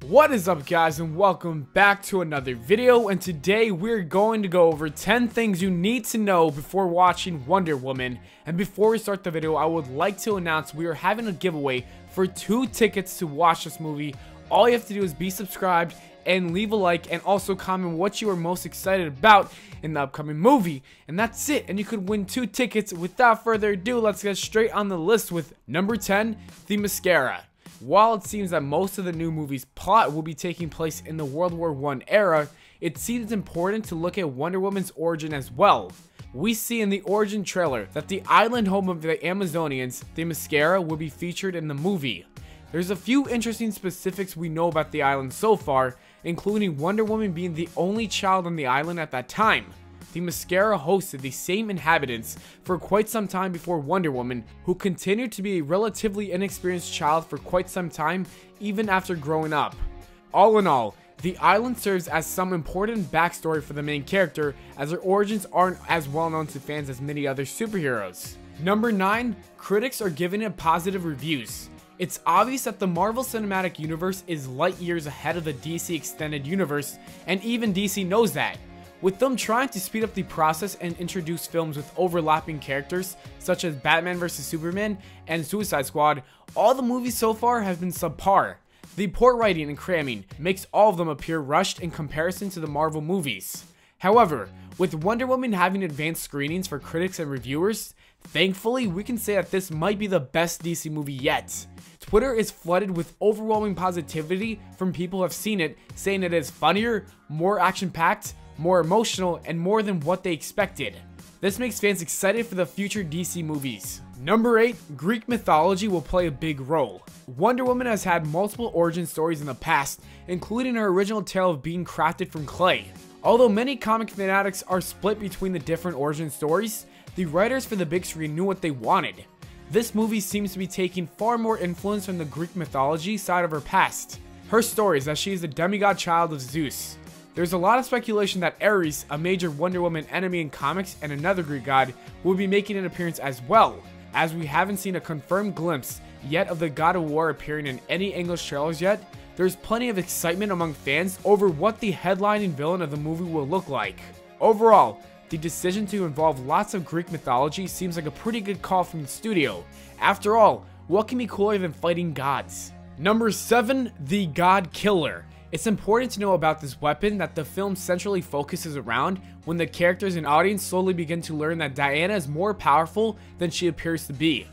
What is up, guys, and welcome back to another video. And today we're going to go over 10 things you need to know before watching Wonder Woman. And before we start the video, I would like to announce we are having a giveaway for 2 tickets to watch this movie. All you have to do is be subscribed and leave a like, and also comment what you are most excited about in the upcoming movie. And that's it, and you could win 2 tickets. Without further ado, let's get straight on the list with number 10, the mascara. While it seems that most of the new movie's plot will be taking place in the World War I era, it seems important to look at Wonder Woman's origin as well. We see in the origin trailer that the island home of the Amazonians, the mascara, will be featured in the movie. There's a few interesting specifics we know about the island so far, including Wonder Woman being the only child on the island at that time. The mascara hosted the same inhabitants for quite some time before Wonder Woman, who continued to be a relatively inexperienced child for quite some time, even after growing up. All in all, the island serves as some important backstory for the main character, as her origins aren't as well known to fans as many other superheroes. Number 9, critics are giving it positive reviews. It's obvious that the Marvel Cinematic Universe is light years ahead of the DC Extended Universe, and even DC knows that. With them trying to speed up the process and introduce films with overlapping characters such as Batman vs Superman and Suicide Squad, all the movies so far have been subpar. The poor writing and cramming makes all of them appear rushed in comparison to the Marvel movies. However, with Wonder Woman having advanced screenings for critics and reviewers, thankfully we can say that this might be the best DC movie yet. Twitter is flooded with overwhelming positivity from people who have seen it, saying it is funnier, more action-packed, more emotional, and more than what they expected. This makes fans excited for the future DC movies. Number 8, Greek mythology will play a big role. Wonder Woman has had multiple origin stories in the past, including her original tale of being crafted from clay. Although many comic fanatics are split between the different origin stories, the writers for the big screen knew what they wanted. This movie seems to be taking far more influence from the Greek mythology side of her past. Her story is that she is the demigod child of Zeus. There's a lot of speculation that Ares, a major Wonder Woman enemy in comics and another Greek god, will be making an appearance as well, as we haven't seen a confirmed glimpse yet of the God of War appearing in any English trailers yet. There's plenty of excitement among fans over what the headlining villain of the movie will look like. Overall, the decision to involve lots of Greek mythology seems like a pretty good call from the studio. After all, what can be cooler than fighting gods? Number 7, the God Killer. It's important to know about this weapon that the film centrally focuses around when the characters and audience slowly begin to learn that Diana is more powerful than she appears to be.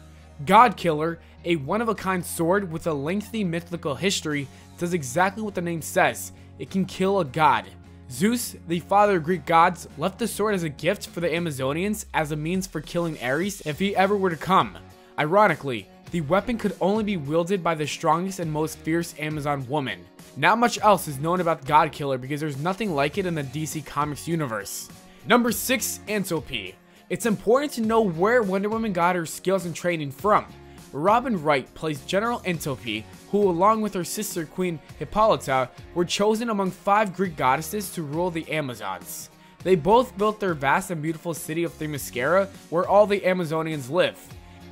God Killer, a one-of-a-kind sword with a lengthy mythical history, does exactly what the name says. It can kill a god. Zeus, the father of Greek gods, left the sword as a gift for the Amazonians as a means for killing Ares if he ever were to come. Ironically, the weapon could only be wielded by the strongest and most fierce Amazon woman. Not much else is known about God Killer because there's nothing like it in the DC Comics universe. Number 6, Entropy. It's important to know where Wonder Woman got her skills and training from. Robin Wright plays General Entropy, who along with her sister Queen Hippolyta were chosen among 5 Greek goddesses to rule the Amazons. They both built their vast and beautiful city of Themyscira, where all the Amazonians live.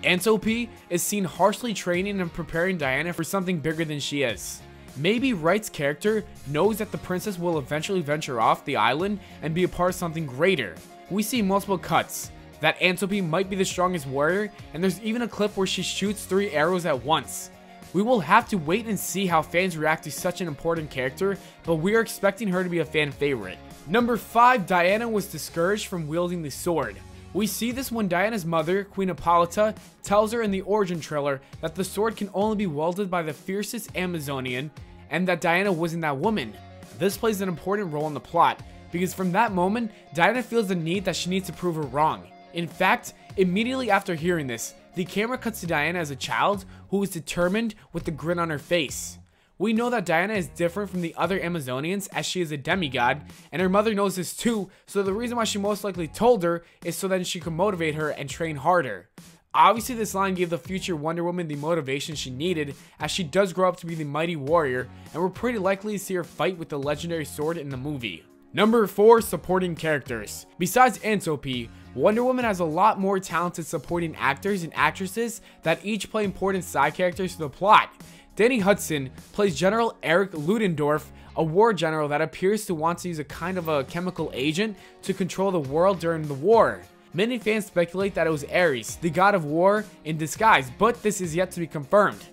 Entropy is seen harshly training and preparing Diana for something bigger than she is. Maybe Wright's character knows that the princess will eventually venture off the island and be a part of something greater. We see multiple cuts that Entropy might be the strongest warrior, and there's even a clip where she shoots 3 arrows at once. We will have to wait and see how fans react to such an important character, but we are expecting her to be a fan favorite. Number 5, Diana was discouraged from wielding the sword. We see this when Diana's mother, Queen Hippolyta, tells her in the origin trailer that the sword can only be wielded by the fiercest Amazonian, and that Diana wasn't that woman. This plays an important role in the plot, because from that moment, Diana feels the need that she needs to prove her wrong. In fact, immediately after hearing this, the camera cuts to Diana as a child who is determined with the grin on her face. We know that Diana is different from the other Amazonians as she is a demigod, and her mother knows this too, so the reason why she most likely told her is so that she could motivate her and train harder. Obviously, this line gave the future Wonder Woman the motivation she needed, as she does grow up to be the mighty warrior, and we're pretty likely to see her fight with the legendary sword in the movie. Number 4, supporting characters. Besides Entropy, Wonder Woman has a lot more talented supporting actors and actresses that each play important side characters to the plot. Danny Hudson plays General Eric Ludendorff, a war general that appears to want to use a kind of a chemical agent to control the world during the war. Many fans speculate that it was Ares, the god of war, in disguise, but this is yet to be confirmed.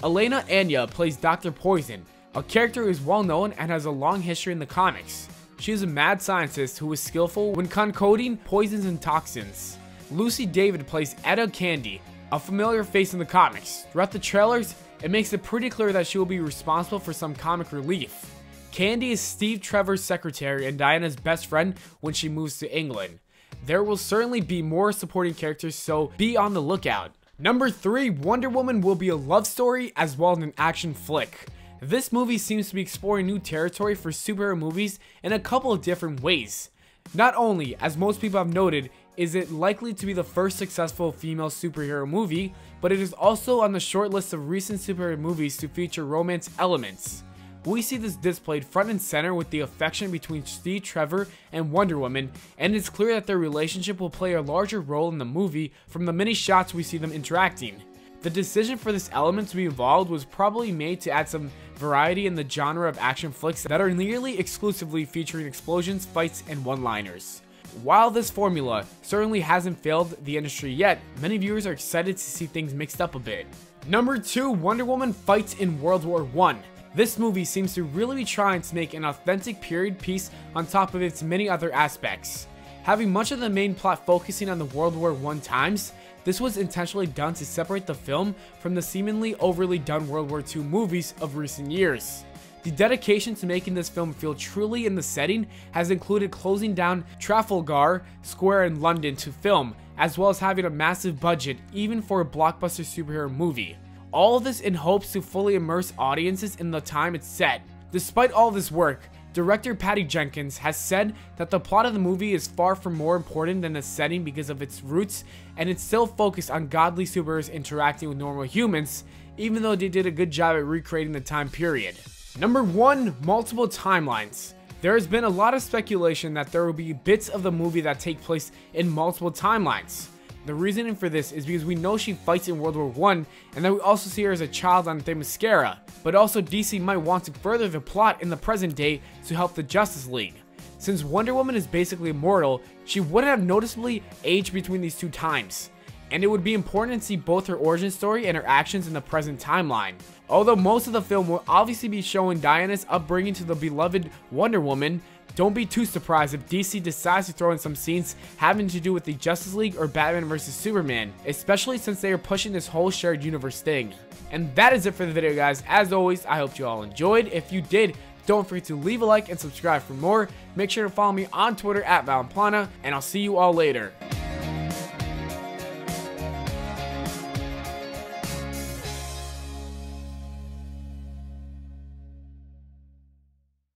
Elena Anya plays Dr. Poison, a character who is well known and has a long history in the comics. She is a mad scientist who is skillful when concocting poisons and toxins. Lucy David plays Etta Candy, a familiar face in the comics. Throughout the trailers, it makes it pretty clear that she will be responsible for some comic relief. Candy is Steve Trevor's secretary and Diana's best friend when she moves to England. There will certainly be more supporting characters, so be on the lookout. Number 3, Wonder Woman will be a love story as well as an action flick. This movie seems to be exploring new territory for superhero movies in a couple of different ways. Not only, as most people have noted, is it likely to be the first successful female superhero movie, but it is also on the short list of recent superhero movies to feature romance elements. We see this displayed front and center with the affection between Steve Trevor and Wonder Woman, and it's clear that their relationship will play a larger role in the movie from the many shots we see them interacting. The decision for this element to be involved was probably made to add some variety in the genre of action flicks that are nearly exclusively featuring explosions, fights, and one-liners. While this formula certainly hasn't failed the industry yet, many viewers are excited to see things mixed up a bit. Number 2, Wonder Woman fights in World War I. This movie seems to really be trying to make an authentic period piece on top of its many other aspects. Having much of the main plot focusing on the World War I times, this was intentionally done to separate the film from the seemingly overly done World War II movies of recent years. The dedication to making this film feel truly in the setting has included closing down Trafalgar Square in London to film, as well as having a massive budget even for a blockbuster superhero movie. All of this in hopes to fully immerse audiences in the time it's set. Despite all this work, director Patty Jenkins has said that the plot of the movie is far from more important than the setting because of its roots, and it's still focused on godly superheroes interacting with normal humans, even though they did a good job at recreating the time period. Number 1, multiple timelines. There has been a lot of speculation that there will be bits of the movie that take place in multiple timelines. The reasoning for this is because we know she fights in World War I, and that we also see her as a child on Themyscira, but also DC might want to further the plot in the present day to help the Justice League. Since Wonder Woman is basically immortal, she wouldn't have noticeably aged between these two times, and it would be important to see both her origin story and her actions in the present timeline. Although most of the film will obviously be showing Diana's upbringing to the beloved Wonder Woman, don't be too surprised if DC decides to throw in some scenes having to do with the Justice League or Batman vs Superman, especially since they are pushing this whole shared universe thing. And that is it for the video, guys. As always, I hope you all enjoyed. If you did, don't forget to leave a like and subscribe for more. Make sure to follow me on Twitter at Valenplana, and I'll see you all later.